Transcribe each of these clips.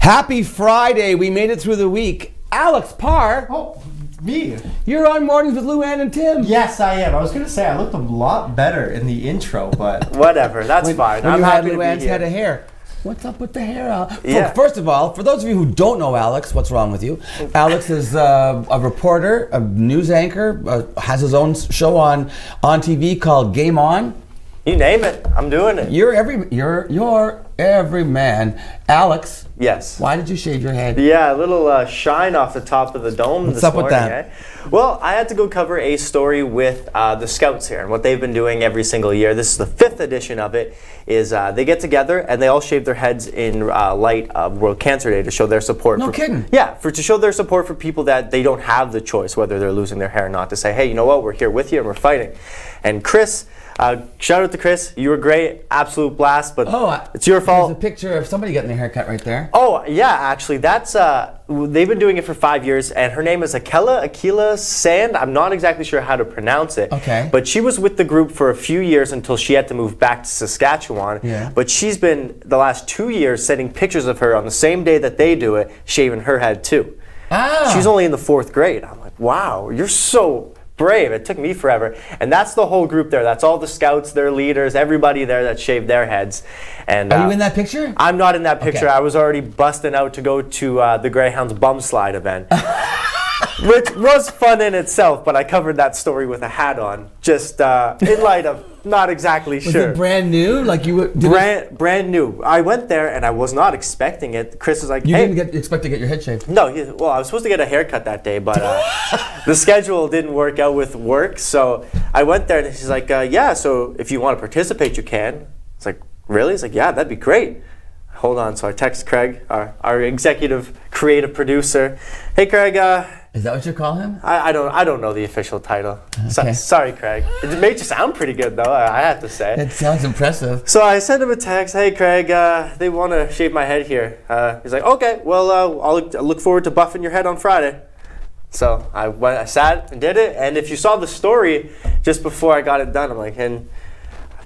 Happy Friday. We made it through the week. Alex Parr. Oh, me? You're on Mornings with Luann and Tim. Yes, I am. I was going to say I looked a lot better in the intro, but whatever. That's fine. When I'm you had happy to be Luann's here. head of hair. What's up with the hair? Yeah. First of all, for those of you who don't know Alex, what's wrong with you? Alex is a reporter, a news anchor, has his own show on TV called Game On. You name it. I'm doing it. You're every man. Alex. Yes. Why did you shave your head? Yeah, a little shine off the top of the dome What's this up morning. with that? Well, I had to go cover a story with the Scouts here and what they've been doing every single year. This is the 5th edition of it. Is they get together and they all shave their heads in light of World Cancer Day to show their support. No kidding. Yeah, to show their support for people that they don't have the choice whether they're losing their hair or not. To say, hey, you know what? We're here with you and we're fighting. And Chris. Shout out to Chris. You were great. Absolute blast. But it's your fault. There's a picture of somebody getting their hair cut right there. Oh, yeah, actually. That's they've been doing it for 5 years, and her name is Akila Sand. I'm not exactly sure how to pronounce it. Okay. But she was with the group for a few years until she had to move back to Saskatchewan. Yeah. But she's been, the last 2 years, sending pictures of her on the same day that they do it, shaving her head, too. Ah. She's only in the 4th grade. I'm like, wow, you're so brave. It took me forever. And that's the whole group there. That's all the Scouts, their leaders, everybody there that shaved their heads. And are you in that picture? I'm not in that picture. Okay. I was already busting out to go to the Greyhounds bum slide event. Which was fun in itself, but I covered that story with a hat on, just in light of not exactly sure. Was it brand new? Like you were brand new. I went there and I was not expecting it. Chris was like, you hey. didn't expect to get your head shaved? No, well, I was supposed to get a haircut that day, but the schedule didn't work out with work. So I went there and she's like, yeah, so if you want to participate, you can. It's like, really? It's like, yeah, that'd be great. Hold on. So I text Craig, our executive creative producer. Hey, Craig. Is that what you call him? I don't know the official title. Okay. Sorry, Craig. It made you sound pretty good, though, I have to say. That sounds impressive. So I sent him a text. Hey, Craig, they want to shave my head here. He's like, okay, well, I'll look forward to buffing your head on Friday. So I sat and did it. And if you saw the story just before I got it done, I'm like, and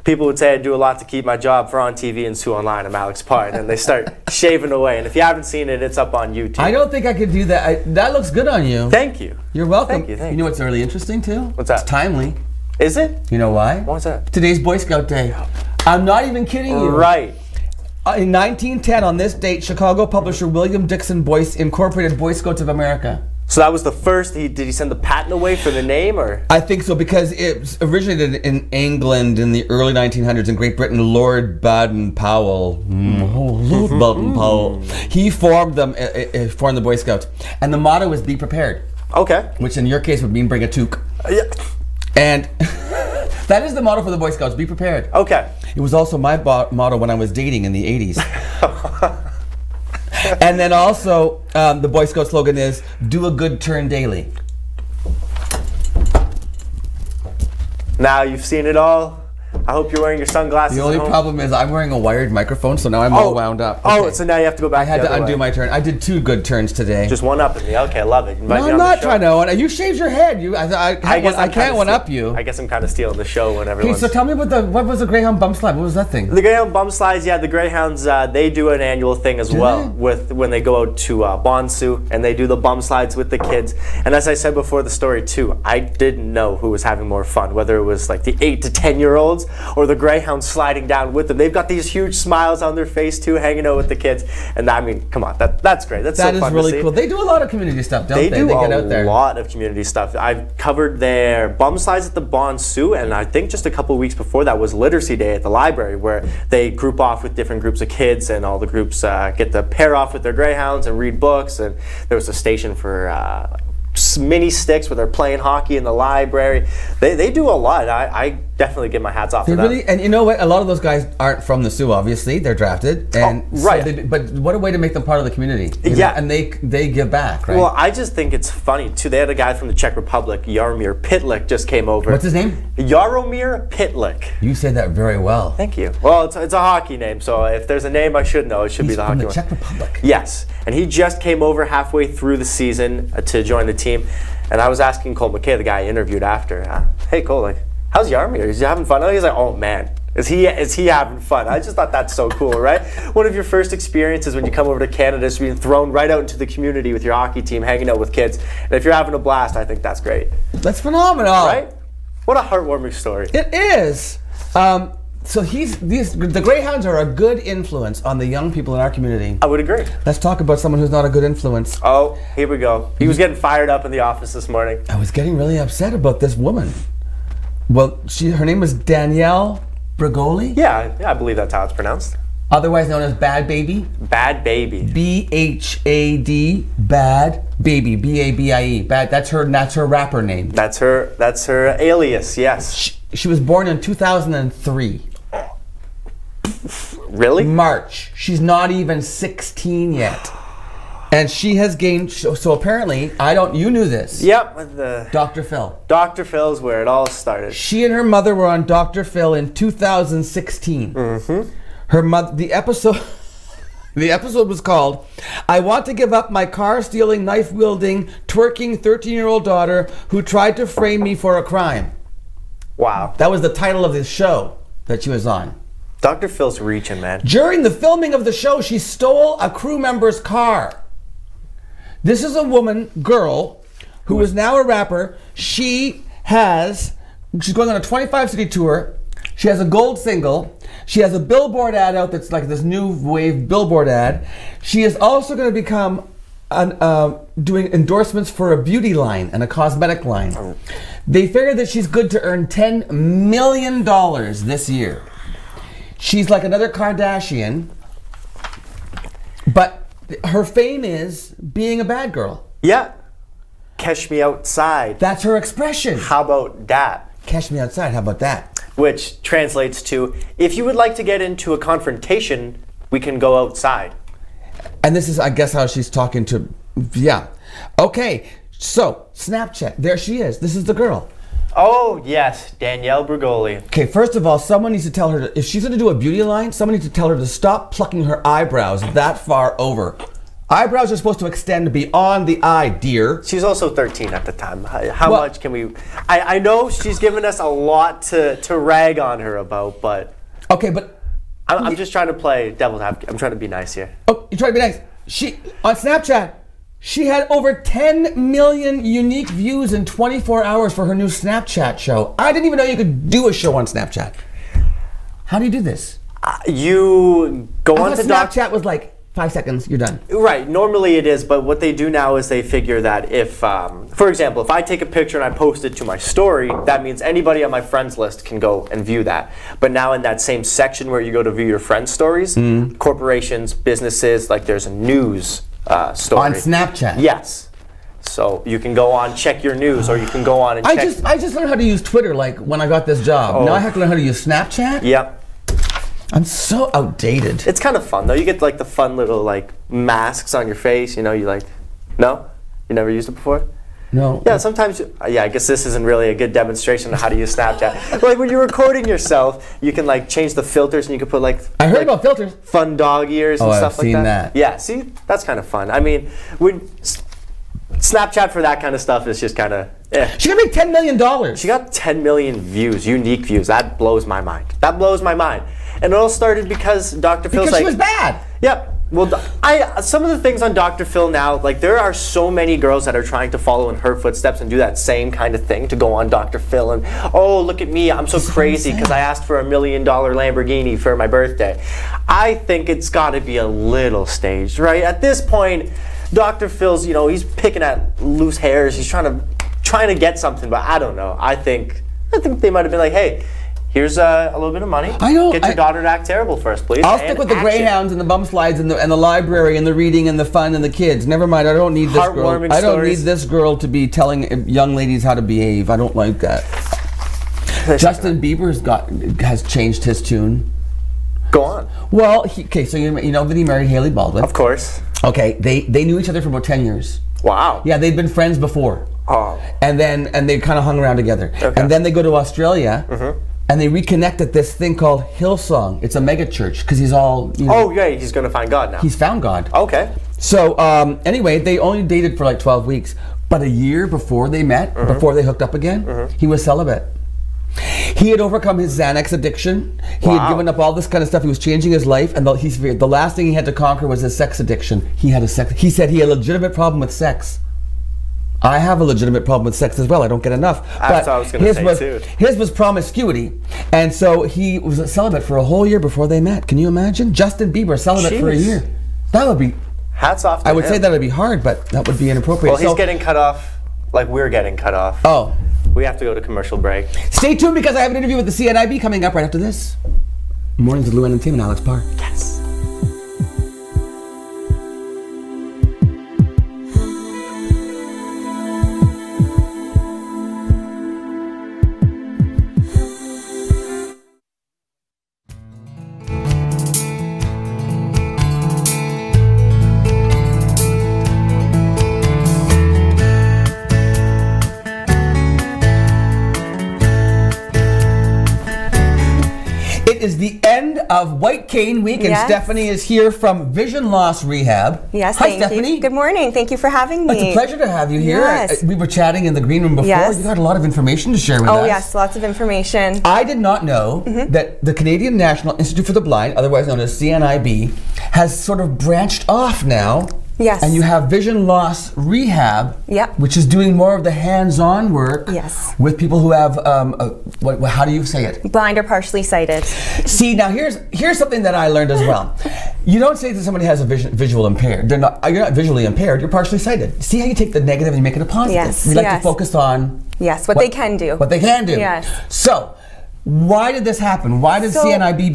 people would say I do a lot to keep my job for On TV and Sue Online. I'm Alex Parr, and they start shaving away. And if you haven't seen it, it's up on YouTube. I don't think I could do that. That looks good on you. Thank you. You're welcome. Thank you. You know what's really interesting too? What's that? It's timely. Is it? You know why? What's that? Today's Boy Scout Day. I'm not even kidding you. Right. In 1910, on this date, Chicago publisher William Dixon Boyce incorporated Boy Scouts of America. So that was the first. Did he send the patent away for the name, or? I think so, because it originated in England in the early 1900s. In Great Britain, Lord Baden-Powell, Lord Baden-Powell, he formed them, formed the Boy Scouts, and the motto is "Be prepared." Okay. Which in your case would mean bring a toque. Yeah. And that is the motto for the Boy Scouts: be prepared. Okay. It was also my motto when I was dating in the 80s. And then also, the Boy Scout slogan is, do a good turn daily. Now you've seen it all. I hope you're wearing your sunglasses. The only at home. problem is I'm wearing a wired microphone, so now I'm all wound up. Oh, Okay. so now you have to go back. I had the to other undo way. my turn. I did 2 good turns today. Just one up in me. Okay, I love it. No, I'm not trying to. You shaved your head. I can't one up you. I guess I'm kind of stealing the show when Okay, everyone's. so tell me about what was the Greyhound bum slide? What was that thing? The Greyhound bum slides, yeah, the Greyhounds, they do an annual thing as well with when they go out to Bonsu and they do the bum slides with the kids. And as I said before the story too, I didn't know who was having more fun, whether it was like the 8 to 10-year-olds or the Greyhounds sliding down with them. They've got these huge smiles on their face too, hanging out with the kids. And I mean, come on, that's great. That's so fun to see. That is really cool. They do a lot of community stuff, don't they? They do get out there. a lot of community stuff. I've covered their bum slides at the Bonsu, and I think just a couple of weeks before that was Literacy Day at the library, where they group off with different groups of kids, and all the groups get to pair off with their Greyhounds and read books. And there was a station for mini sticks where they're playing hockey in the library. They do a lot. I definitely give my hats off to them. Really, and you know what? A lot of those guys aren't from the Sioux. Obviously, they're drafted, and right. So but what a way to make them part of the community. Yeah, and they give back, right? Well, I just think it's funny too. They had a guy from the Czech Republic, Jaromír Pitlik, just came over. What's his name? Jaromír Pitlik. You said that very well. Thank you. Well, it's a hockey name, so if there's a name I should know, it should be the hockey one. He's from the Czech Republic. Yes, and he just came over halfway through the season to join the team. And I was asking Cole McKay, the guy I interviewed after, hey Cole, like, how's Jaromír? Is he having fun? He's like, oh man, Is he having fun? I just thought that's so cool, right? One of your first experiences when you come over to Canada is being thrown right out into the community with your hockey team, hanging out with kids. And if you're having a blast, I think that's great. That's phenomenal. Right? What a heartwarming story. It is. So the Greyhounds are a good influence on the young people in our community. I would agree. Let's talk about someone who's not a good influence. Oh, here we go. He was getting fired up in the office this morning. I was getting really upset about this woman. Well, her name was Danielle Bregoli? Yeah, I believe that's how it's pronounced. Otherwise known as Bad Baby? Bad Baby. B-H-A-D, Bad Baby, B-A-B-I-E. Bad. That's her rapper name. That's her alias, yes. She was born in 2003. Really? March. She's not even 16 yet. And she has gained, so apparently, you knew this. Yep. With Dr. Phil. Dr. Phil's where it all started. She and her mother were on Dr. Phil in 2016. Mm-hmm. Her mother, the episode was called, "I Want to Give Up My Car-Stealing, Knife-Wielding, Twerking 13-year-old Daughter Who Tried to Frame Me for a Crime." Wow. That was the title of the show that she was on. Dr. Phil's reaching, man. During the filming of the show, she stole a crew member's car. This is a girl, who is now a rapper. She's going on a 25-city tour. She has a gold single. She has a billboard ad out that's like this new wave billboard ad. She is also going to become doing endorsements for a beauty line and a cosmetic line. They figured that she's good to earn $10 million this year. She's like another Kardashian, but her fame is being a bad girl. Yeah. Catch me outside. That's her expression. How about that? Catch me outside, how about that? Which translates to, if you would like to get into a confrontation, we can go outside. And this is, I guess, how she's talking to, yeah. Okay, so, Snapchat, there she is. This is the girl. Oh, yes, Danielle Bregoli. Okay, first of all, someone needs to tell her, if she's going to do a beauty line, someone needs to tell her to stop plucking her eyebrows that far over. Eyebrows are supposed to extend beyond the eye, dear. She's also 13 at the time. How much can we... I know she's given us a lot to rag on her about, but... Okay, but... I'm just trying to play devil's advocate. I'm trying to be nice here. Oh, you're trying to be nice. On Snapchat, she had over 10 million unique views in 24 hours for her new Snapchat show. I didn't even know you could do a show on Snapchat. How do you do this? You go on to Snapchat was like 5 seconds, you're done. Right, normally it is, but what they do now is they figure that if, for example, if I take a picture and I post it to my story, that means anybody on my friends list can go and view that. But now in that same section where you go to view your friends' stories, corporations, businesses, like there's a news story. On Snapchat? Yes. So you can go on, check your news, or you can go on and check. I just learned how to use Twitter, like when I got this job. Oh. Now I have to learn how to use Snapchat? Yep. I'm so outdated. It's kind of fun though. You get like the fun little like masks on your face. You know, you like, no? You never used it before? No. Yeah, sometimes, I guess this isn't really a good demonstration of how to use Snapchat. Like when you're recording yourself, you can like change the filters and you can put like... I heard about filters. Fun dog ears and stuff I've like seen that. that. Yeah, see, that's kind of fun. I mean, Snapchat for that kind of stuff is just kind of... She got make $10 million. She got 10 million views, unique views. That blows my mind. That blows my mind. And it all started because Dr. Phil's like... Because she was bad. Yep. Well, some of the things on Dr. Phil now, like there are so many girls that are trying to follow in her footsteps and do that same kind of thing to go on Dr. Phil and, oh, look at me, I'm so crazy because I asked for $1 million Lamborghini for my birthday. I think it's got to be a little staged, right? At this point, Dr. Phil's, you know, he's picking at loose hairs. He's trying to get something, but I don't know. I think they might have been like, hey, here's a little bit of money. I know. Get your daughter to act terrible first, please. I'll stick with the Greyhounds and the bum slides and the library and the reading and the fun and the kids. Never mind. I don't need this girl. Heartwarming I don't need stories. this girl to be telling young ladies how to behave. I don't like that. Justin Bieber's has changed his tune. Go on. Well, okay. So you know that he married Haley Baldwin. Of course. Okay. They knew each other for about 10 years. Wow. Yeah, they'd been friends before. Oh. And they kind of hung around together. Okay. And then they go to Australia. And they reconnect at this thing called Hillsong. It's a mega church because he's all. You know, Oh, yeah, he's going to find God now. he's found God. Okay. So anyway, they only dated for like 12 weeks. But a year before they met, before they hooked up again, he was celibate. He had overcome his Xanax addiction. He had Wow. given up all this kind of stuff. He was changing his life, and the last thing he had to conquer was his sex addiction. He said he had a legitimate problem with sex. I have a legitimate problem with sex as well. I don't get enough. That's what I was going to say too. His was promiscuity, and so he was a celibate for a whole year before they met. Can you imagine? Justin Bieber celibate for a Jeez. year. That would be. Hats off to I would him. say that would be hard, but that would be inappropriate. Well, he's So- getting cut off like we're getting cut off. Oh, We have to go to commercial break. stay tuned because I have an interview with the CNIB coming up right after this. Mornings with Luann and Tim and Alex Parr. Yes. It is the end of White Cane Week, and Yes. Stephanie is here from Vision Loss Rehab. Yes, Hi, thank Stephanie. you. Good morning. Thank you for having me. It's a pleasure to have you here. Yes. We were chatting in the green room before. Yes. You got a lot of information to share with us. Oh, yes, lots of information. I did not know that the Canadian National Institute for the Blind, otherwise known as CNIB, has sort of branched off now. Yes. And you have Vision Loss Rehab, Yep. which is doing more of the hands-on work Yes. with people who have, how do you say it? Blind or partially sighted. See, now here's something that I learned as well. You don't say that somebody has a visual impaired. You're not visually impaired. You're partially sighted. See how you take the negative and you make it a positive. Yes, We like to yes. focus on Yes, what they can do. What they can do. Yes. So, why did this happen? Why did So- CNIB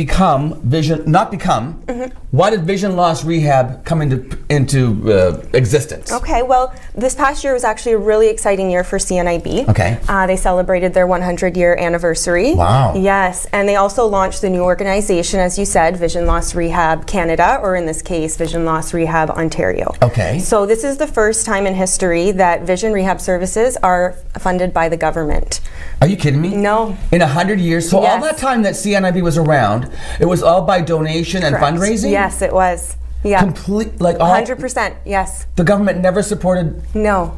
why did Vision Loss Rehab come into existence? Okay, well, this past year was actually a really exciting year for CNIB. Okay. They celebrated their 100-year anniversary. Wow. Yes, and they also launched the new organization, as you said, Vision Loss Rehab Canada, or in this case, Vision Loss Rehab Ontario. Okay. So this is the first time in history that vision rehab services are funded by the government. Are you kidding me? No. In 100 years? So all Yes. that time that CNIB was around, it was all by donation and Correct. fundraising? Yes, it was. Yeah. Complete, like all, 100%, yes. the government never supported. No.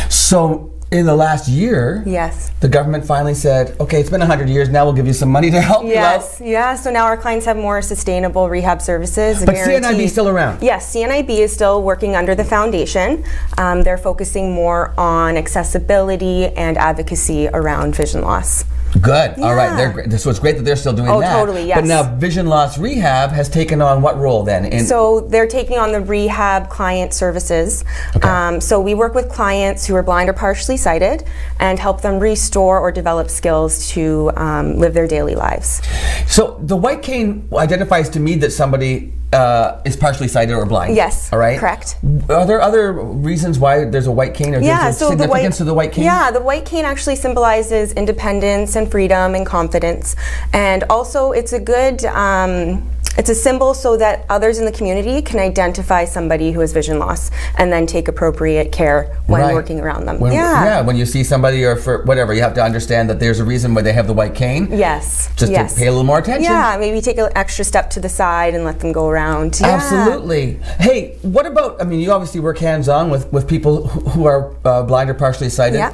So in the last year, Yes. the government finally said, okay, it's been 100 years, now we'll give you some money to help you out. Yes, yeah. So now our clients have more sustainable rehab services. But guaranteed. CNIB is still around? Yes, CNIB is still working under the foundation. They're focusing more on accessibility and advocacy around vision loss. Good. All right. Yeah. They're great. So it's great that they're still doing Oh, that. totally, yes. But now Vision Loss Rehab has taken on what role then? So they're taking on the rehab client services. Okay. So we work with clients who are blind or partially sighted and help them restore or develop skills to live their daily lives. So the white cane identifies to me that somebody is partially sighted or blind. Yes, All right. correct. Are there other reasons why there's a white cane, or there's a significance to the white cane? Yeah, the white cane actually symbolizes independence and freedom and confidence, and also it's a good. It's a symbol so that others in the community can identify somebody who has vision loss and then take appropriate care when Right. working around them. When you see somebody or for whatever, you have to understand that there's a reason why they have the white cane. Yes. Just yes. to pay a little more attention. Yeah, maybe take an extra step to the side and let them go around. Yeah. Absolutely. Hey, what about, I mean, you obviously work hands-on with people who are blind or partially sighted. Yeah.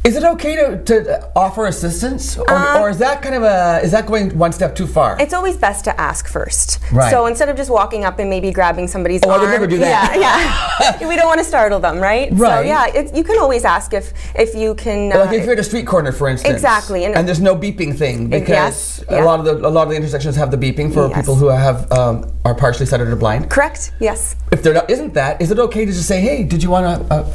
Is it okay to offer assistance, or is that kind of is that going one step too far? It's always best to ask first. Right. So instead of just walking up and maybe grabbing somebody's Oh, I arm. would never do that. Yeah, yeah. We don't want to startle them, right? So Right. yeah, you can always ask if you can. Like if you're at a street corner, for instance. Exactly. And there's no beeping thing because Yes, a yeah. lot of the intersections have the beeping for Yes. people who have are partially sighted or blind. Correct. Yes. If there isn't that, is it okay to just say, hey, did you want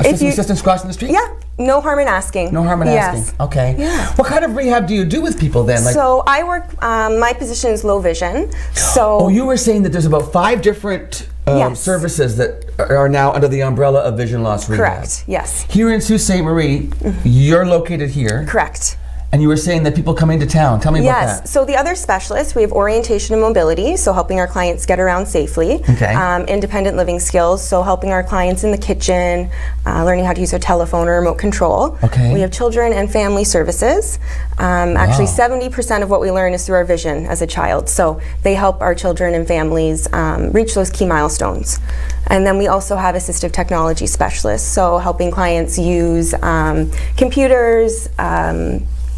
assistance crossing the street? Yeah. No harm in asking. No harm in Yes. asking. Okay. Yeah. What kind of rehab do you do with people then? Like, So I work. My position is low vision. So. oh, you were saying that there's about 5 different Yes. services that are now under the umbrella of Vision Loss Rehab. Correct. Yes. Here in Sault Ste. Marie, you're located here. Correct. And you were saying that people come into town. Tell me about Yes. that. So the other specialists, we have orientation and mobility, so helping our clients get around safely. Okay. Independent living skills, so helping our clients in the kitchen, learning how to use their telephone or remote control. Okay. We have children and family services. Actually, 70% of what we learn is through our vision as a child. So they help our children and families reach those key milestones. And then we also have assistive technology specialists, so helping clients use computers,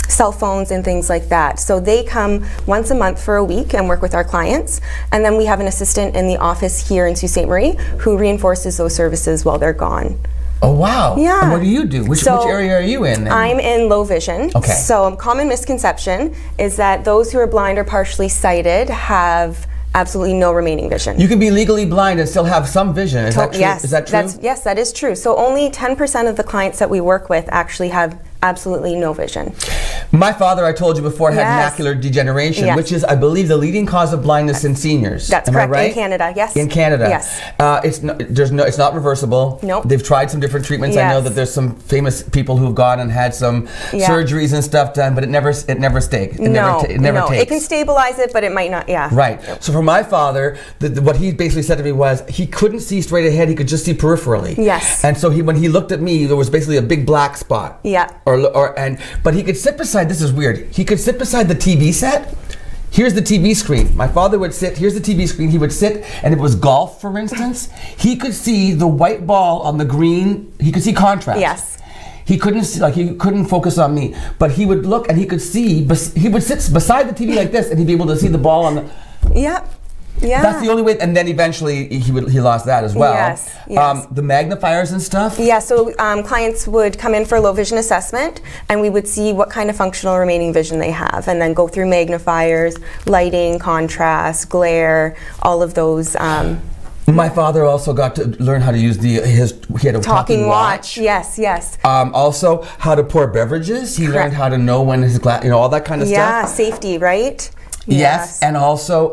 cell phones and things like that. So they come once a month for a week and work with our clients, and then we have an assistant in the office here in Sault Ste. Marie who reinforces those services while they're gone. Oh, wow. Yeah. And what do you do? Which area are you in then? I'm in low vision. Okay. So a common misconception is that those who are blind or partially sighted have absolutely no remaining vision. You can be legally blind and still have some vision. Is that true? Yes. Is that true? Yes, that is true. So only 10% of the clients that we work with actually have absolutely no vision. My father, I told you before, had Yes. macular degeneration, Yes. which is, I believe, the leading cause of blindness in seniors. That's Am correct. I right? In Canada, yes. In Canada. Yes. It's not reversible. Nope. They've tried some different treatments. I know Yes. that there's some famous people who've gone and had some Yeah. surgeries and stuff done, but it never stakes. It never no. takes. It can stabilize it, but it might not, yeah. Right. So for my father, what he basically said to me was he couldn't see straight ahead. He could just see peripherally. Yes. And so when he looked at me, there was basically a big black spot. Yeah. But he could sit beside. This is weird. He could sit beside the TV set. Here's the TV screen. My father would sit. Here's the TV screen. He would sit, and it was golf, for instance. He could see the white ball on the green. He could see contrast. Yes. He couldn't see, he couldn't focus on me, but he would look and he could see. He would sit beside the TV like this, and he'd be able to see the ball on the. Yeah. Yeah. That's the only way. And then eventually he lost that as well. Yes, yes. The magnifiers and stuff. Yeah, so clients would come in for a low vision assessment, and we would see what kind of functional remaining vision they have, and then go through magnifiers, lighting, contrast, glare, all of those. My father also got to learn how to use he had a talking watch. Yes, yes. Also, how to pour beverages. He learned how to know when his glass, all that kind of Yeah, stuff. safety, right? Yes, and also,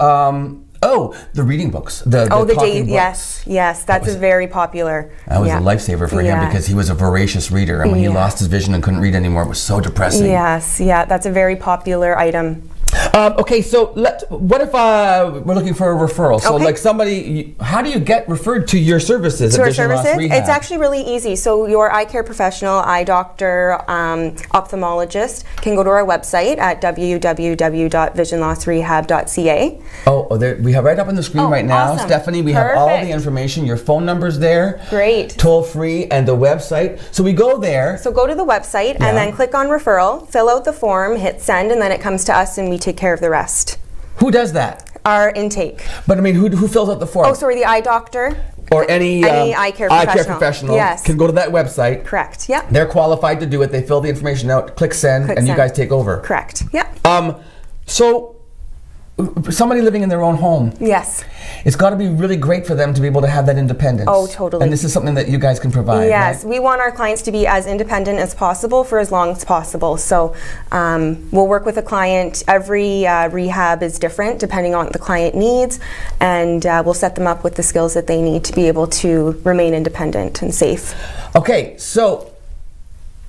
the reading books. The talking books. Yes, that's a very popular. That was a lifesaver for him because he was a voracious reader, and when he lost his vision and couldn't read anymore, it was so depressing. Yes, yeah, that's a very popular item. Okay, so what if we're looking for a referral? So, like somebody, how do you get referred to your services? To at our Vision Loss services? Rehab? It's actually really easy. So your eye care professional, eye doctor, ophthalmologist can go to our website at www.visionlossrehab.ca. Oh, there, we have right up on the screen right now, awesome. Stephanie. We have all the Perfect. information. Your phone number's there. Great. Toll free, and the website. So we go there. So go to the website and then click on referral, fill out the form, hit send, and then it comes to us and we take care of the rest. Who does that? Our intake. But I mean, who fills out the form? Oh, sorry, the eye doctor. Or any eye care professional. Yes. Can go to that website. Correct. Yeah. They're qualified to do it. They fill the information out, click send, and you guys take over. Correct. Yeah. So somebody living in their own home. Yes. It's got to be really great for them to be able to have that independence. Oh, totally. And this is something that you guys can provide. Yes, right? we want our clients to be as independent as possible for as long as possible. So we'll work with a client. Every rehab is different depending on what the client needs, and we'll set them up with the skills that they need to be able to remain independent and safe. Okay, so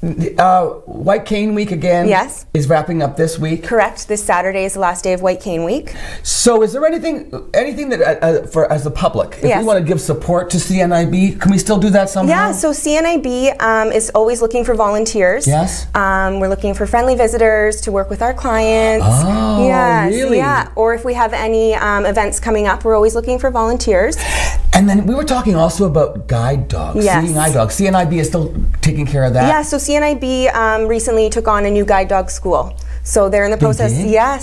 White Cane Week again is wrapping up this week. Correct. This Saturday is the last day of White Cane Week. So is there anything that for as the public, if we want to give support to CNIB, can we still do that somehow? Yeah, so CNIB is always looking for volunteers. Yes. We're looking for friendly visitors to work with our clients. Oh, yes, really? Yeah. Or if we have any events coming up, we're always looking for volunteers. And then we were talking also about guide dogs, seeing eye dogs. CNIB is still taking care of that? Yeah, so CNIB recently took on a new guide dog school. So they're in the process,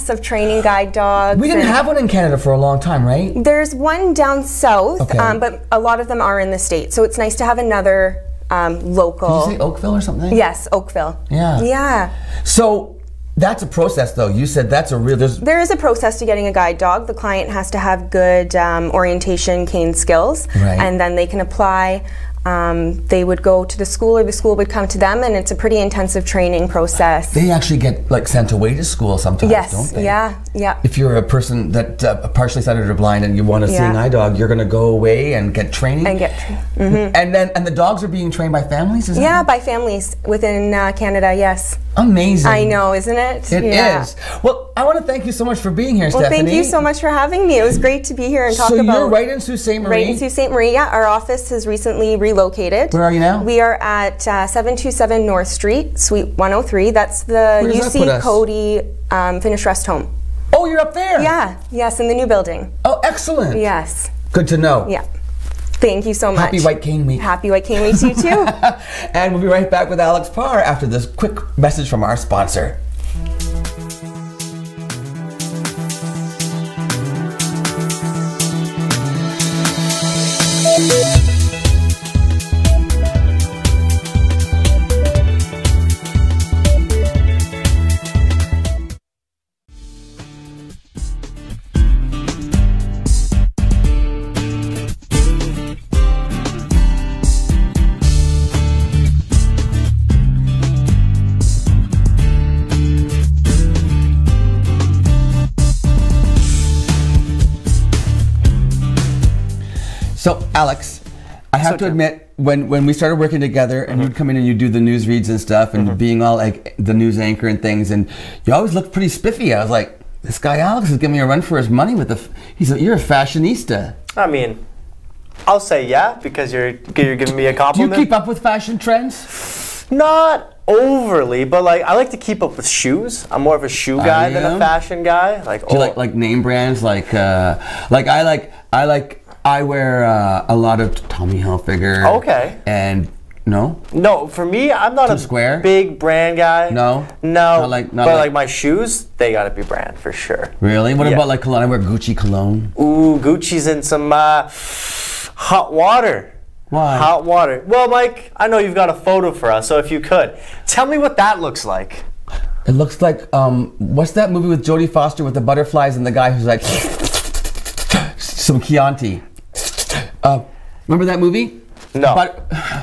of training guide dogs. We didn't have one in Canada for a long time, right? There's one down south, but a lot of them are in the States. So it's nice to have another local. Did you say Oakville or something? Yes, Oakville. Yeah. Yeah. So that's a process, though. You said that's a real. There is a process to getting a guide dog. The client has to have good orientation, cane skills, and then they can apply. They would go to the school, or the school would come to them, and it's a pretty intensive training process. They actually get sent away to school sometimes, don't they? Yeah. If you're a person that partially sighted or blind and you want a seeing eye dog, you're going to go away and get training. And the dogs are being trained by families. Is that by families within Canada. Yes. Amazing. I know, isn't it? It is. Well, I want to thank you so much for being here, Stephanie. Well, thank you so much for having me. It was great to be here and talk about. So you're right in Sault Ste. Marie? Right in Sault Ste. Marie, yeah. Our office has recently relocated. Where are you now? We are at 727 North Street, Suite 103. That's the UC Cody Finished Rest Home. Oh, you're up there? Yeah. Yes, in the new building. Oh, excellent. Yes. Good to know. Yeah. Thank you so much. Happy White Cane Week. Happy White Cane Week to you too. And we'll be right back with Alex Parr after this quick message from our sponsor. So, Alex, I have to admit, when we started working together and you'd come in and you'd do the news reads and stuff and being all like the news anchor and things, and you always looked pretty spiffy. I was like, this guy Alex is giving me a run for his money with you're a fashionista. I mean, I'll say yeah, because you're giving me a Do you compliment. keep up with fashion trends? Not overly, but like I like to keep up with shoes. I'm more of a shoe guy than a fashion guy. Like, do you like name brands? I wear a lot of Tommy Hilfiger. Okay. And no, for me, I'm not Square? big brand guy. No? No. Not but like my shoes, they gotta be brand for sure. Really? What Yeah. about like cologne? I wear Gucci cologne. Ooh, Gucci's in some hot water. Why? Hot water. Well, Mike, I know you've got a photo for us, so if you could, tell me what that looks like. It looks like what's that movie with Jodie Foster with the butterflies and the guy who's like some Chianti? Remember that movie? No.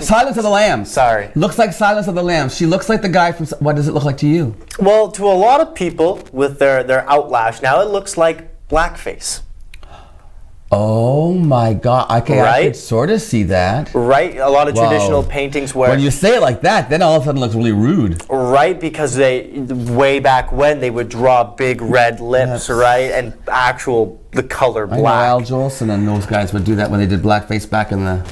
Silence of the Lambs. Sorry. Looks like Silence of the Lambs. She looks like the guy from. What does it look like to you? Well, to a lot of people with their outlash now, it looks like blackface. Oh my God! Okay, I Right? could sort of see that. Right? A lot of Whoa. traditional paintings where When you say it like that, then all of a sudden it looks really rude. right, because they way back when they would draw big red lips, right, and the color I know black. Al Jolson and those guys would do that when they did blackface back in the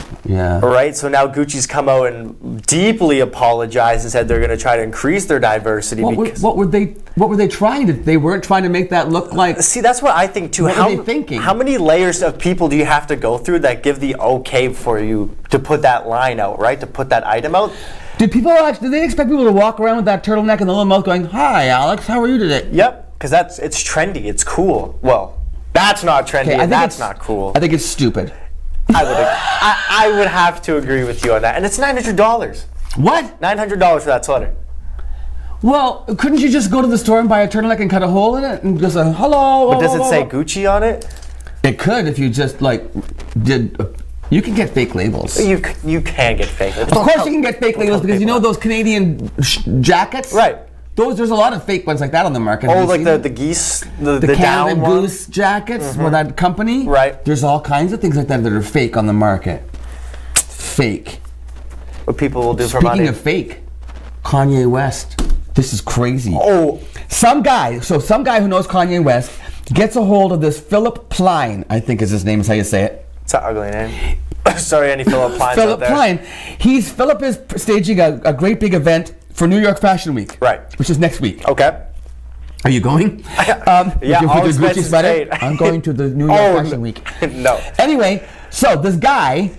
Right, so now Gucci's come out and deeply apologized and said they're going to try to increase their diversity. What were they trying to? They weren't trying to make that look like. See, that's what I think too. What were they thinking? How many layers of people do you have to go through that give the okay for you to put that line out, right? To put that item out? Did they expect people to walk around with that turtleneck and the little mouth going, "Hi, Alex, how are you today?" Yep, because it's trendy, it's cool. Well, that's not trendy, Okay, and that's not cool. I think it's stupid. I would have to agree with you on that. And it's $900. What? $900 for that sweater. Well, couldn't you just go to the store and buy a turtleneck and cut a hole in it and just say, hello? But does it say Gucci on it? It could if you just you can get fake labels. You can get fake. Of course you can get fake labels because you know those Canadian jackets? Right. There's a lot of fake ones like that on the market. Oh, like the geese, the Canada down Goose jackets for that company? Right. There's all kinds of things like that that are fake on the market. Fake. What people will do for money. Speaking of fake, Kanye West. This is crazy. Oh. Some guy who knows Kanye West gets a hold of this Philip Plein, I think is his name, is how you say it. It's an ugly name. Sorry, any Philip Pleins Philip out there. Plein. Philip is staging a great big event for New York Fashion Week. Right. Which is next week. Okay. Are you going? Yeah, with your all Gucci expenses sweater? paid. I'm going to the New York Fashion Week. No. Anyway, so this guy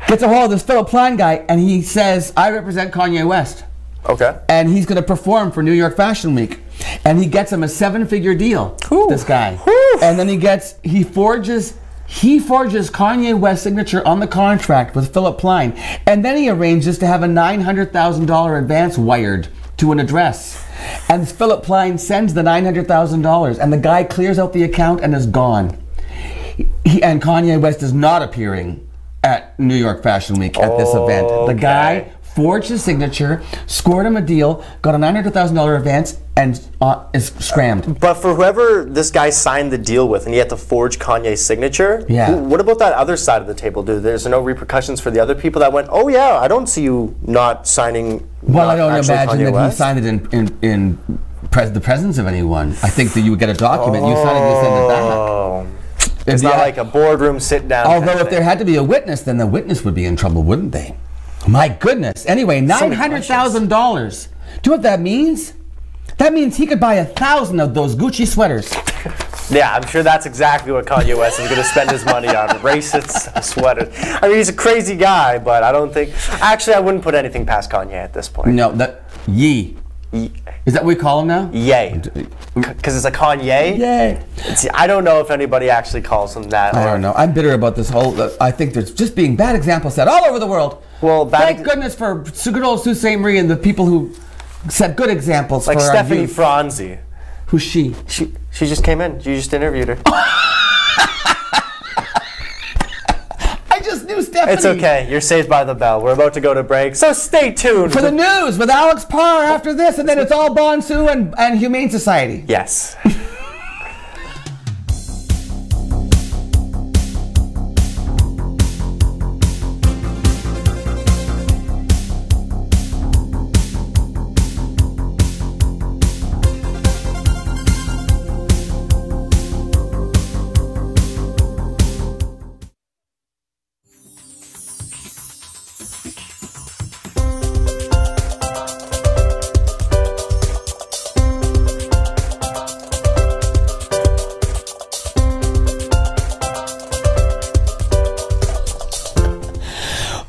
gets a hold of this Philip Plein guy and he says, I represent Kanye West. Okay. And he's going to perform for New York Fashion Week. And he gets him a 7-figure deal, this guy. And then he forges Kanye West's signature on the contract with Philip Plein. And then he arranges to have a $900,000 advance wired to an address. And Philip Plein sends the $900,000 and the guy clears out the account and is gone. And Kanye West is not appearing at New York Fashion Week at this event. The guy forged his signature, scored him a deal, got a $900,000 advance, and is scrammed. But for whoever this guy signed the deal with, and he had to forge Kanye's signature, Yeah. What about that other side of the table? There's no repercussions for the other people that went, oh yeah, I don't see you not signing. Well, I don't actually imagine Kanye that West. he signed it in the presence of anyone. I think that you would get a document, you sign it, you send it back. Oh. It's not like a boardroom sit down. Although if there had to be a witness, then the witness would be in trouble, wouldn't they? My goodness. Anyway, $900,000. Do you know what that means? That means he could buy 1,000 of those Gucci sweaters. Yeah, I'm sure that's exactly what Kanye West is going to spend his money on. Racist sweaters. I mean, he's a crazy guy, but I don't think... Actually, I wouldn't put anything past Kanye at this point. No, Yee. Is that what we call him now? Yay. Because it's a Kanye? Yay. I don't know if anybody actually calls him that. I don't know. I'm bitter about this whole... I think there's just being bad examples set all over the world. Well, thank goodness for good old Sault Ste. Marie and the people who set good examples like for our Stephanie youth. Franzi. Who's she? She just came in. You just interviewed her. I just knew Stephanie. It's okay. You're saved by the bell. We're about to go to break, so stay tuned. For the news with Alex Parr after this, and then it's all Bonsu and Humane Society. Yes.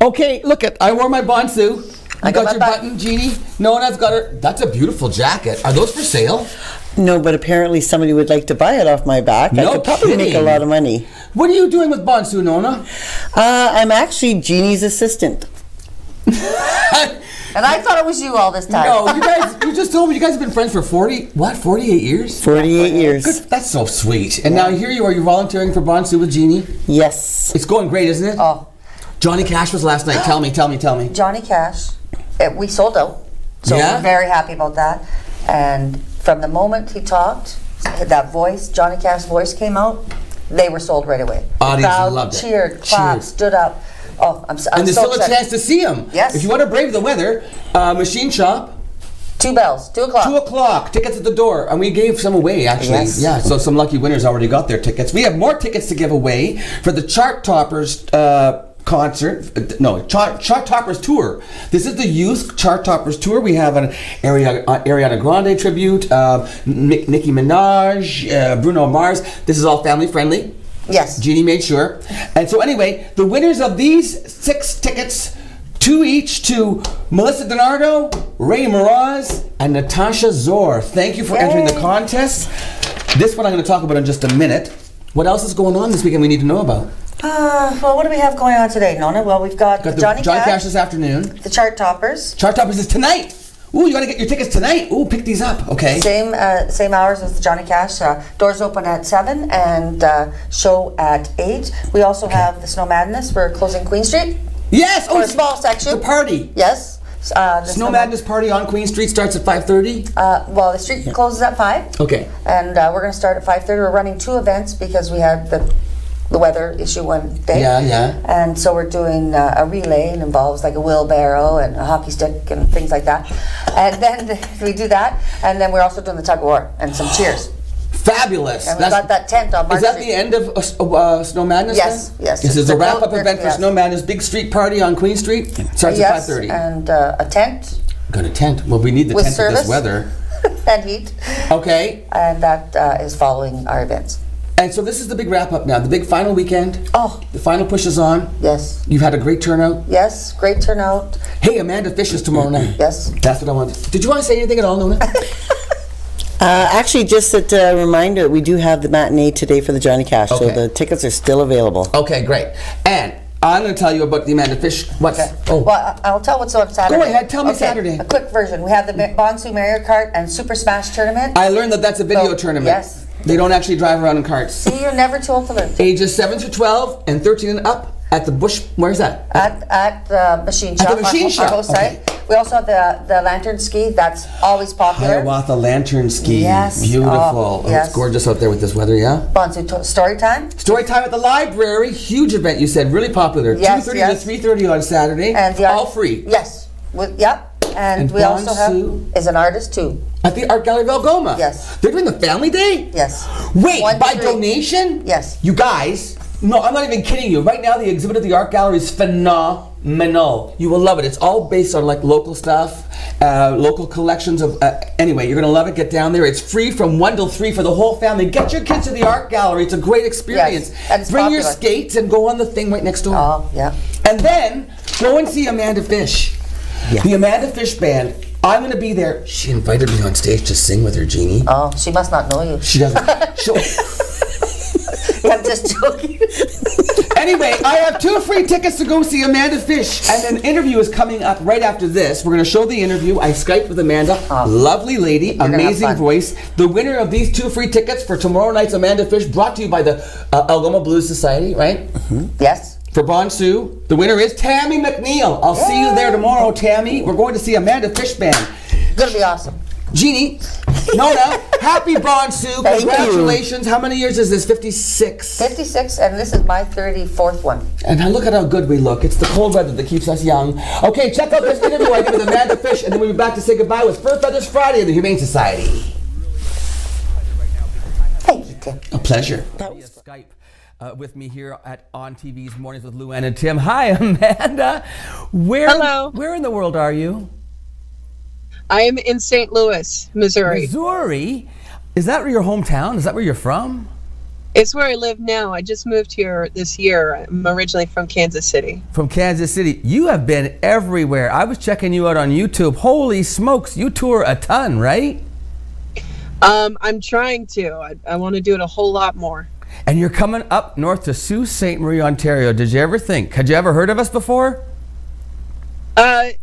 Okay, look it. I wore my Bonsu. I You got got my your button. button, Jeannie? No one has got her. That's a beautiful jacket. Are those for sale? No, but apparently somebody would like to buy it off my back. I No could probably make a kidding. lot of money. What are you doing with Bonsu, Nona? I'm actually Jeannie's assistant. And I thought it was you all this time. No, you just told me you guys have been friends for 48 years? 48 years. Good. That's so sweet. And now here you are, you're volunteering for Bonsu with Jeannie. Yes. It's going great, isn't it? Oh, Johnny Cash was last night. Tell me. Johnny Cash, we sold out. So Yeah? we're very happy about that. And from the moment he talked, that voice, Johnny Cash's voice came out, they were sold right away. Audience The crowd loved it. cheered, clapped, Cheers. stood up. Oh, I'm And so there's still excited. a chance to see him. Yes. If you want to brave the weather, Machine Shop, 2 bells, 2 o'clock. 2 o'clock, tickets at the door. And we gave some away, actually. Yes. Yeah, so some lucky winners already got their tickets. We have more tickets to give away for the Chart Toppers concert. No, Chart Toppers tour. This is the youth Chart Toppers tour. We have an Ariana Grande tribute, Nicki Minaj, Bruno Mars. This is all family friendly. Yes. Jeannie made sure. And so anyway, the winners of these 6 tickets, 2 each to Melissa DiNardo, Ray Miraz, and Natasha Zor. Thank you for entering the contest. This one I'm going to talk about in just a minute. What else is going on this weekend we need to know about? Well, what do we have going on today, Nona? Well, we've got, Got the Johnny Cash, this afternoon. the Chart Toppers. Chart Toppers is tonight. Ooh, you got to get your tickets tonight. Ooh, pick these up. Okay. Same hours as the Johnny Cash. Doors open at 7 and show at 8. We also have the Snow Madness. We're closing Queen Street Yes. for a small section. The party. Yes. The Snow Madness party on Queen Street starts at 5:30. Well, the street closes at 5. Okay. And we're going to start at 5:30. We're running 2 events because we had the weather issue one day. Yeah. And so we're doing a relay. It involves like a wheelbarrow and a hockey stick and things like that. And then we do that. And then we're also doing the tug of war and some cheers. Fabulous. And we've got that tent on March Is that Street. the end of Snow Madness? Yes, then? yes. This is It's a wrap-up the- event for yes. Snow Madness. Big street party on Queen Street. Starts at Yes, 5:30. and a tent Got a tent. Well, we need the with tent for this service. weather. and heat. Okay. And that is following our events. And so this is the big wrap-up now. The big final weekend. Oh, The final push is on. yes. You've had a great turnout. Yes, great turnout. Hey, Amanda Fish is tomorrow night. Yes. That's what I wanted. Did you want to say anything at all, Nona? Actually, just a reminder, we do have the matinee today for the Johnny Cash, so Okay. the tickets are still available. Okay, great. And I'm going to tell you about the Amanda Fish. What's? Okay. Oh, Well, I'll tell what's on Saturday. Go ahead, tell me Okay, Saturday. A quick version. We have the Bonsu Mario Kart and Super Smash Tournament. I learned that that's a video So, tournament. yes. They don't actually drive around in carts. See, you're never too old to learn. Ages 7 through 12 and 13 and up at the Bush. Where's that? At the machine shop. At the machine our shop, host okay. site. We also have the lantern ski. That's always popular. Hiawatha Lantern Ski. Yes. Beautiful. Oh, Oh, yes. It's gorgeous out there with this weather, yeah? Bonsu story time. Story time at the library. Huge event, you said. Really popular. Yes, 2:30 yes. to 3:30 on Saturday. And the all free. Yes. Yep. And we also have Bonsu. is an artist too. At the Art Gallery of Algoma. Yes. They're doing the family day? Yes. Wait, 1 to by 3. donation? Yes. You guys, no, I'm not even kidding you. Right now, the exhibit at the Art Gallery is phenomenal. You will love it. It's all based on like local stuff, local collections of. Anyway, you're gonna love it. Get down there. It's free from 1 till 3 for the whole family. Get your kids to the Art Gallery. It's a great experience. Yes, and it's Bring your popular. skates and go on the thing right next door. Oh, yeah. And then go and see Amanda Fish. Yeah. The Amanda Fish Band. I'm going to be there. She invited me on stage to sing with her, Jeannie. Oh, she must not know you. She doesn't. I'm just joking. Anyway, I have 2 free tickets to go see Amanda Fish, and an interview is coming up right after this. We're going to show the interview. I Skyped with Amanda. Lovely lady, gonna have amazing fun. voice. The winner of these 2 free tickets for tomorrow night's Amanda Fish, brought to you by the Algoma Blues Society, right? Yes. For Bonsu, the winner is Tammy McNeil. I'll see you there tomorrow, Tammy. We're going to see Amanda Fish Band. Gonna be awesome. Jeannie, Nona, happy Bonsu. Thank you. Congratulations. How many years is this? 56. 56, and this is my 34th one. And now look at how good we look. It's the cold weather that keeps us young. Okay, check out this interview I did with Amanda Fish, and then we'll be back to say goodbye with Fur Feathers Friday of the Humane Society. Thank you, Tim. A pleasure. That was Skype with me here at On TV's Mornings with Luann and Tim. Hi, Amanda. Hello. Where in the world are you? I am in St. Louis, Missouri. Missouri? Is that your hometown? Is that where you're from? It's where I live now. I just moved here this year. I'm originally from Kansas City. From Kansas City. You have been everywhere. I was checking you out on YouTube. Holy smokes, you tour a ton, right? I'm trying to. I want to do it a whole lot more. And you're coming up north to Sault Ste. Marie, Ontario. Did you ever think? Had you ever heard of us before?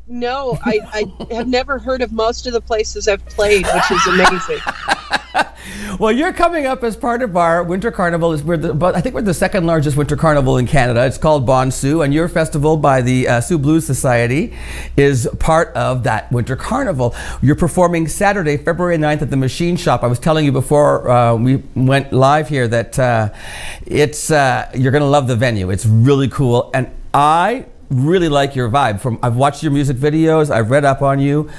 No, I have never heard of most of the places I've played, which is amazing. Well, you're coming up as part of our Winter Carnival. I think we're the second largest winter carnival in Canada. It's called Bon Sioux, and your festival by the Sioux Blues Society is part of that Winter Carnival. You're performing Saturday, February 9th at the Machine Shop. I was telling you before we went live here that you're going to love the venue. It's really cool, and I really like your vibe. I've watched your music videos. I've read up on you.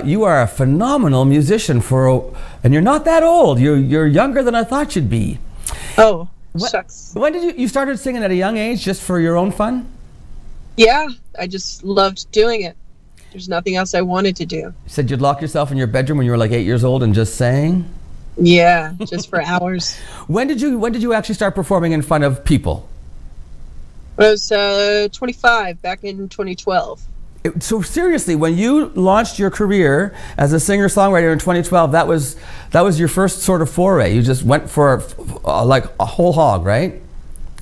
You are a phenomenal musician and you're not that old. You're younger than I thought you'd be. Oh, shucks. When did you started singing at a young age, just for your own fun? Yeah, I just loved doing it. There's nothing else I wanted to do. You said you'd lock yourself in your bedroom when you were like 8 years old and just sang? Yeah, just for hours. When did you actually start performing in front of people? I was 25 back in 2012. So seriously, when you launched your career as a singer-songwriter in 2012, that was your first sort of foray. You just went for like a whole hog, right?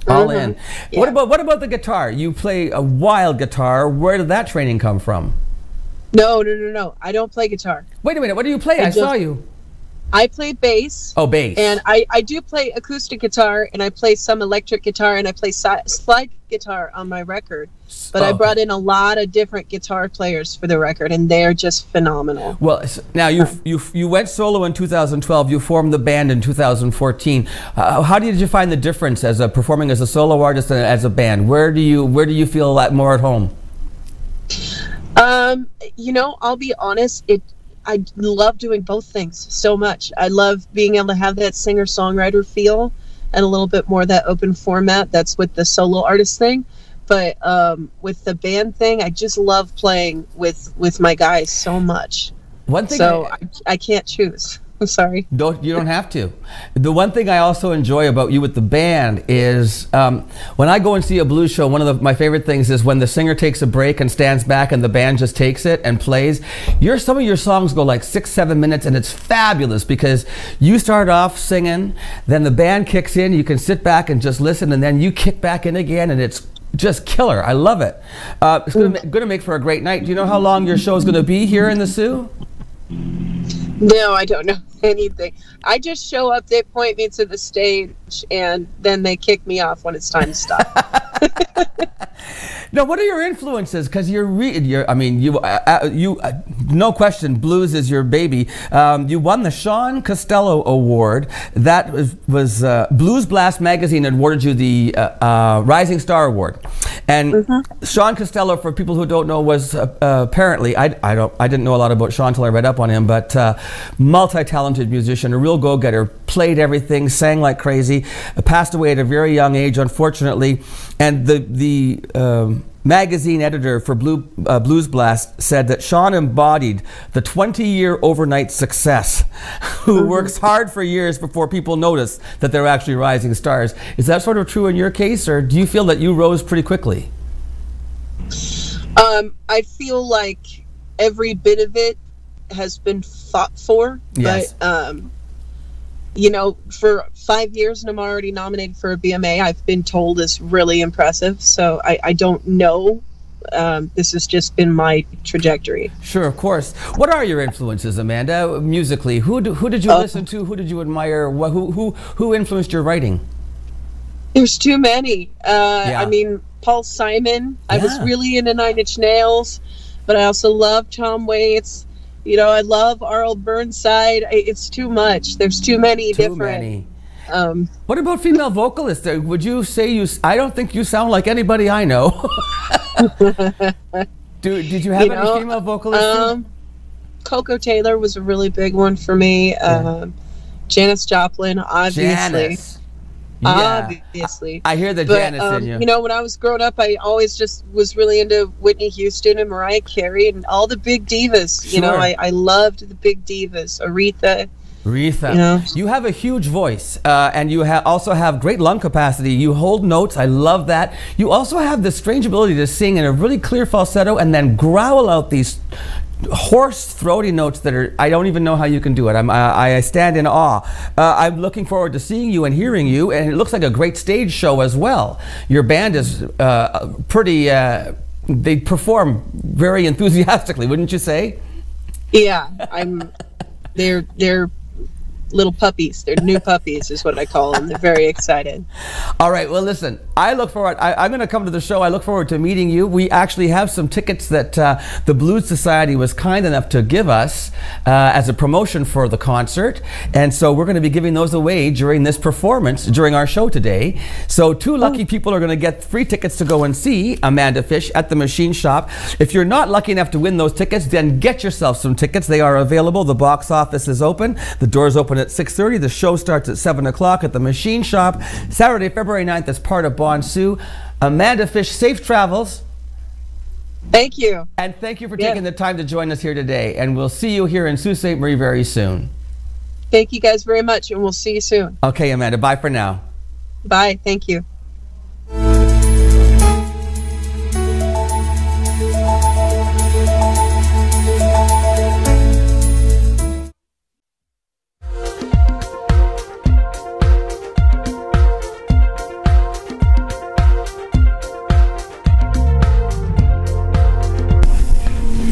All in. Yeah. What about the guitar? You play a wild guitar. Where did that training come from? No. I don't play guitar. Wait a minute. What do you play? I saw you. I play bass. Oh, bass. And I do play acoustic guitar, and I play some electric guitar, and I play slide guitar on my record. But I brought in a lot of different guitar players for the record, and they're just phenomenal. Well, now you went solo in 2012. You formed the band in 2014. How did you find the difference as performing as a solo artist and as a band? Where do you feel a lot more at home? I'll be honest. I love doing both things so much. I love being able to have that singer-songwriter feel and a little bit more of that open format. That's with the solo artist thing. But with the band thing, I just love playing with my guys so much. One thing I can't choose. I'm sorry. You don't have to. The one thing I also enjoy about you with the band is when I go and see a blues show, one of my favorite things is when the singer takes a break and stands back and the band just takes it and plays. Some of your songs go like 6-7 minutes, and it's fabulous because you start off singing, then the band kicks in, you can sit back and just listen, and then you kick back in again, and it's just killer. I love it. It's going to make for a great night. Do you know how long your show is going to be here in the Sioux? No, I don't know anything. I just show up, they point me to the stage, and then they kick me off when it's time to stop. Now, what are your influences? Because no question, blues is your baby. You won the Sean Costello Award. That was Blues Blast magazine awarded you the Rising Star Award. And Sean Costello, for people who don't know, was apparently I didn't know a lot about Sean until I read up on him, but multi-talented musician, a real go-getter, played everything, sang like crazy, passed away at a very young age, unfortunately. And the magazine editor for Blues Blast said that Sean embodied the 20-year overnight success who works hard for years before people notice that they're actually rising stars. Is that sort of true in your case, or do you feel that you rose pretty quickly? I feel like every bit of it has been fought for. Yes. But for 5 years, and I'm already nominated for a BMA, I've been told is really impressive. So I don't know. This has just been my trajectory. Sure, of course. What are your influences, Amanda, musically? Who did you listen to? Who did you admire? Who influenced your writing? There's too many. I mean, Paul Simon. I was really into Nine Inch Nails, but I also love Tom Waits. I love Arnold Burnside. It's too much. There's too many different. What about female vocalists? Would you say I don't think you sound like anybody I know. Did you have any female vocalists? Coco Taylor was a really big one for me. Janis Joplin, obviously. Janice. Yeah. Obviously. I hear the Janice in you. When I was growing up, I always just was really into Whitney Houston and Mariah Carey and all the big divas. Sure. I loved the big divas. Aretha. Retha, You know? you have a huge voice, and you also have great lung capacity. You hold notes. I love that. You also have this strange ability to sing in a really clear falsetto and then growl out these hoarse, throaty notes that are, I don't even know how you can do it. I stand in awe. I'm looking forward to seeing you and hearing you, and it looks like a great stage show as well. Your band is pretty, they perform very enthusiastically, wouldn't you say? Yeah, they're little puppies. They're new puppies is what I call them. They're very excited. All right, well, listen, I look forward, I'm going to come to the show. I look forward to meeting you. We actually have some tickets that the Blues Society was kind enough to give us as a promotion for the concert. And so we're going to be giving those away during this performance, during our show today. So 2 lucky people are going to get free tickets to go and see Amanda Fish at the Machine Shop. If you're not lucky enough to win those tickets, then get yourself some tickets. They are available. The box office is open. The doors open at 6:30. The show starts at 7 o'clock at the Machine Shop. Saturday, February 9th, as part of Bon Sue. Amanda Fish, safe travels. Thank you. And thank you for taking the time to join us here today. And we'll see you here in Sault Ste. Marie very soon. Thank you guys very much, and we'll see you soon. Okay, Amanda, bye for now. Bye. Thank you.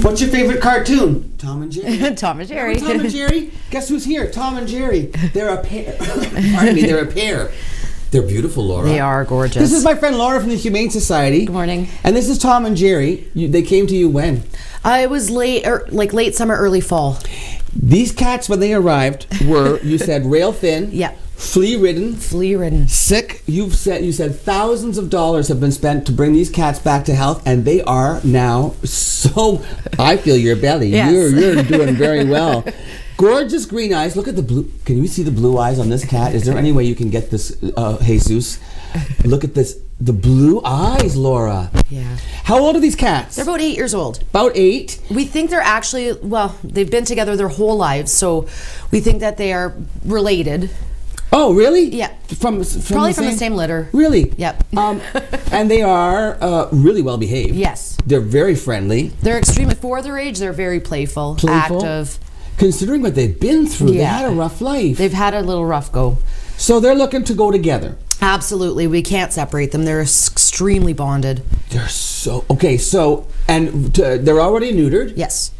What's your favorite cartoon? Tom and Jerry. Tom and Jerry. Tom and Jerry? Guess who's here? Tom and Jerry. They're a pair. Pardon me, they're a pair. They're beautiful, Laura. They are gorgeous. This is my friend Laura from the Humane Society. Good morning. And this is Tom and Jerry. They came to you when? It was late summer, early fall. These cats, when they arrived, were, you said, rail thin. Yeah. Flea-ridden. Flea-ridden. Sick. You said thousands of dollars have been spent to bring these cats back to health, and they are now so. I feel your belly. Yes. You're doing very well. Gorgeous green eyes. Look at the blue. Can you see the blue eyes on this cat? Is there any way you can get this, Jesus? Look at this. The blue eyes, Laura. Yeah. How old are these cats? They're about 8 years old. About 8. We think they're actually, well, they've been together their whole lives, so we think that they are related. Oh, really? Yeah. Probably from the same litter. Really? Yep. And they are really well behaved. Yes. They're very friendly. They're extremely, for their age, they're very playful, active. Considering what they've been through, they Yeah. had a rough life. They've had a little rough go. So they're looking to go together. Absolutely. We can't separate them. They're extremely bonded. They're so okay. So they're already neutered. Yes.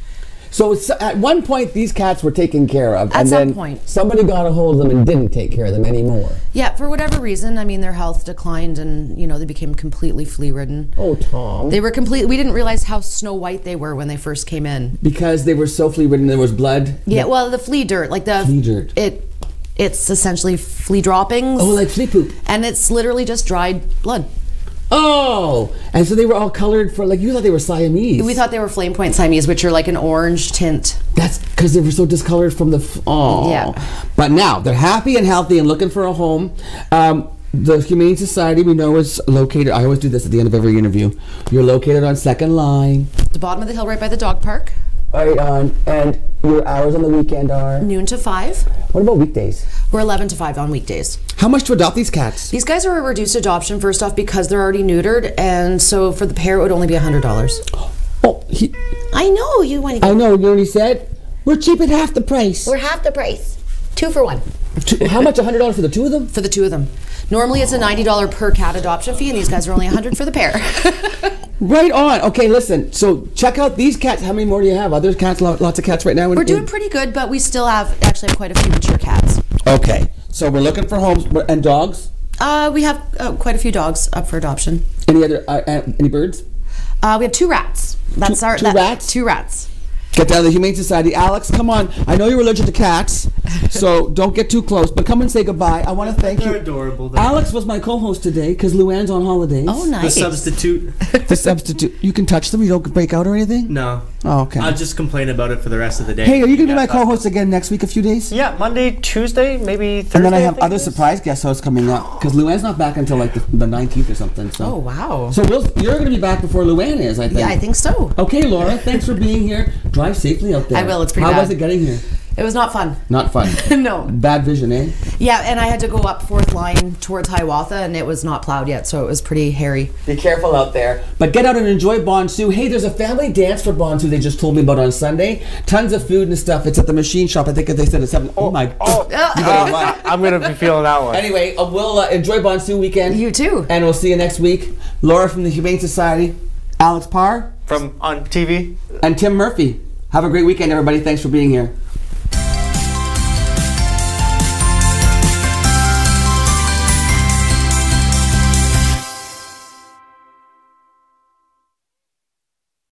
So at one point, these cats were taken care of, At and some then point. somebody got a hold of them and didn't take care of them anymore. Yeah, for whatever reason, I mean, their health declined, and they became completely flea-ridden. Oh, Tom. They were completely. We didn't realize how snow white they were when they first came in. Because they were so flea-ridden, there was blood. Yeah, well, the flea dirt, like the Flea dirt. It's essentially flea droppings. Oh, like flea poop. And it's literally just dried blood. Oh, and so they were all colored for, like, you thought they were Siamese. We thought they were flame point Siamese, which are like an orange tint. That's because they were so discolored from the. Oh. Yeah. But now they're happy and healthy and looking for a home. The Humane Society, we know, is located. I always do this at the end of every interview. You're located on Second Line. The bottom of the hill, right by the dog park. Right on. And your hours on the weekend are? Noon to 5. What about weekdays? We're 11 to 5 on weekdays. How much to adopt these cats? These guys are a reduced adoption, first off, because they're already neutered, and so for the pair, it would only be $100. Oh, I know you want to. I know. You know what he said? We're cheap at half the price. We're half the price. 2 for 1. How much? $100 for the 2 of them? For the 2 of them. Normally, it's a $90 per cat adoption fee, and these guys are only $100 for the pair. Right on. Okay, listen. So check out these cats. How many more do you have? Other cats? Lots of cats right now? We're doing pretty good, but we still have quite a few mature cats. Okay. So we're looking for homes and dogs. We have quite a few dogs up for adoption. Any other? Any birds? We have 2 rats. That's Two rats? 2 rats. Get down to the Humane Society. Alex, come on. I know you're allergic to cats, so don't get too close, but come and say goodbye. I want to thank you. They're adorable. Though. Alex was my co-host today because Luann's on holidays. Oh, The nice. substitute. The substitute. You can touch them? You don't break out or anything? No. Oh, okay. I'll just complain about it for the rest of the day. Hey, are you going to be my co-host again next week, a few days? Yeah, Monday, Tuesday, maybe Thursday. And then I have think other it is. surprise guest hosts coming up because Luann's not back until like the 19th or something. So. Oh, wow. So you're going to be back before Luann is, I think. Yeah, I think so. Okay, Laura, thanks for being here. Drive safely out there. I will, it's pretty How bad. was it getting here? It was not fun. Not fun. No. Bad vision, eh? Yeah, and I had to go up 4th line towards Hiawatha, and it was not plowed yet, so it was pretty hairy. Be careful out there. But get out and enjoy Bonsu. Hey, there's a family dance for Bonsu they just told me about on Sunday. Tons of food and stuff. It's at the machine shop. I think they said it's 7. Oh my. Oh, You better run. I'm going to be feeling that one. Anyway, we'll enjoy Bonsu weekend. You too. And we'll see you next week. Laura from the Humane Society, Alex Parr From on TV. and Tim Murphy. Have a great weekend, everybody. Thanks for being here.